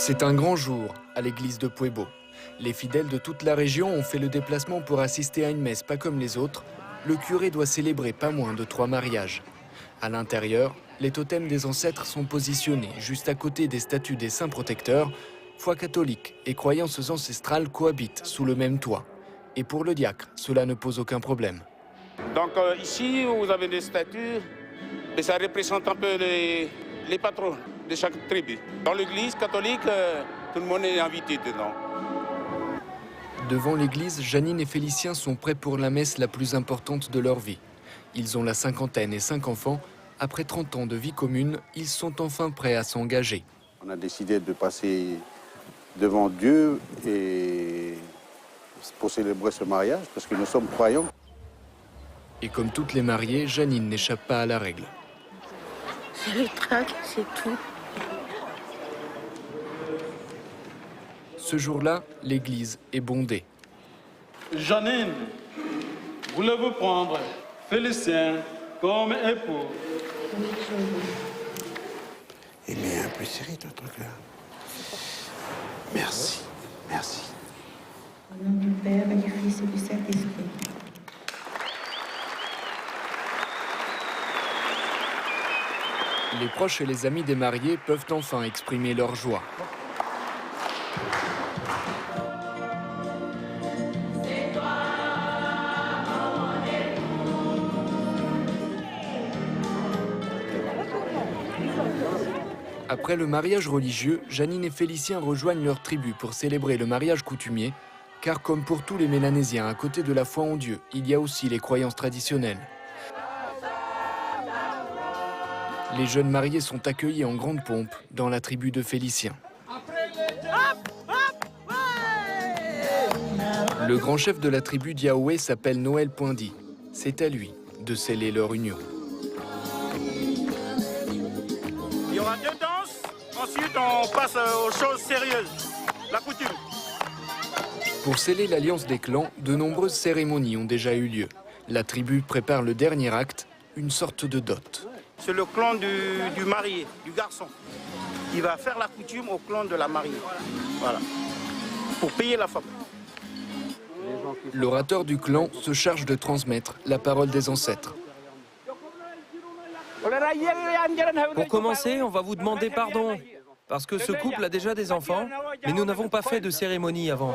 C'est un grand jour à l'église de Puebo. Les fidèles de toute la région ont fait le déplacement pour assister à une messe pas comme les autres. Le curé doit célébrer pas moins de 3 mariages. À l'intérieur, les totems des ancêtres sont positionnés juste à côté des statues des saints protecteurs. Foi catholique et croyances ancestrales cohabitent sous le même toit. Et pour le diacre, cela ne pose aucun problème. Donc ici, vous avez des statues et ça représente un peu les patrons de chaque tribu. Dans l'église catholique, tout le monde est invité dedans. Devant l'église, Janine et Félicien sont prêts pour la messe la plus importante de leur vie. Ils ont la cinquantaine et 5 enfants. Après 30 ans de vie commune, ils sont enfin prêts à s'engager. On a décidé de passer devant Dieu et pour célébrer ce mariage, parce que nous sommes croyants. Et comme toutes les mariées, Janine n'échappe pas à la règle. C'est le trac, c'est tout. Ce jour-là, l'église est bondée. Janine, voulez-vous prendre Félicien comme époux? Il met un peu serré, ton truc là. Merci, merci. Au nom du Père et du Fils et du Saint-Esprit. Les proches et les amis des mariés peuvent enfin exprimer leur joie. Après le mariage religieux, Janine et Félicien rejoignent leur tribu pour célébrer le mariage coutumier, car comme pour tous les Mélanésiens, à côté de la foi en Dieu, il y a aussi les croyances traditionnelles. Les jeunes mariés sont accueillis en grande pompe dans la tribu de Félicien. Le grand chef de la tribu d'Yaoué s'appelle Noël Poindy. C'est à lui de sceller leur union. Il y aura 2 danses, ensuite on passe aux choses sérieuses, la coutume. Pour sceller l'alliance des clans, de nombreuses cérémonies ont déjà eu lieu. La tribu prépare le dernier acte, une sorte de dot. C'est le clan du marié, du garçon. Il va faire la coutume au clan de la mariée. Voilà. Pour payer la femme. L'orateur du clan se charge de transmettre la parole des ancêtres. Pour commencer, on va vous demander pardon. Parce que ce couple a déjà des enfants, mais nous n'avons pas fait de cérémonie avant.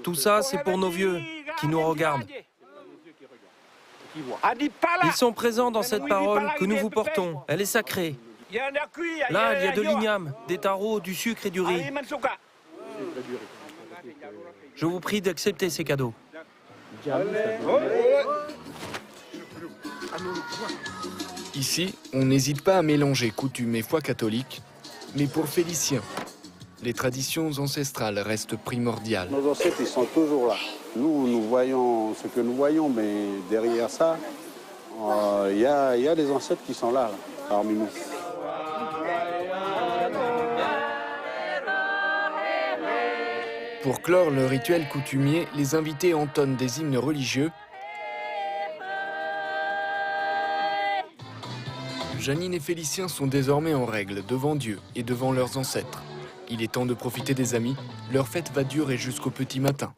Tout ça, c'est pour nos vieux qui nous regardent. Ils sont présents dans cette parole que nous vous portons. Elle est sacrée. Là, il y a de l'igname, des tarots, du sucre et du riz. Je vous prie d'accepter ces cadeaux. Ici, on n'hésite pas à mélanger coutume et foi catholique, mais pour Félicien, les traditions ancestrales restent primordiales. Nos ancêtres, ils sont toujours là. Nous voyons ce que nous voyons, mais derrière ça, il y a des ancêtres qui sont là parmi nous. Pour clore le rituel coutumier, les invités entonnent des hymnes religieux. Janine et Félicien sont désormais en règle devant Dieu et devant leurs ancêtres. Il est temps de profiter des amis, leur fête va durer jusqu'au petit matin.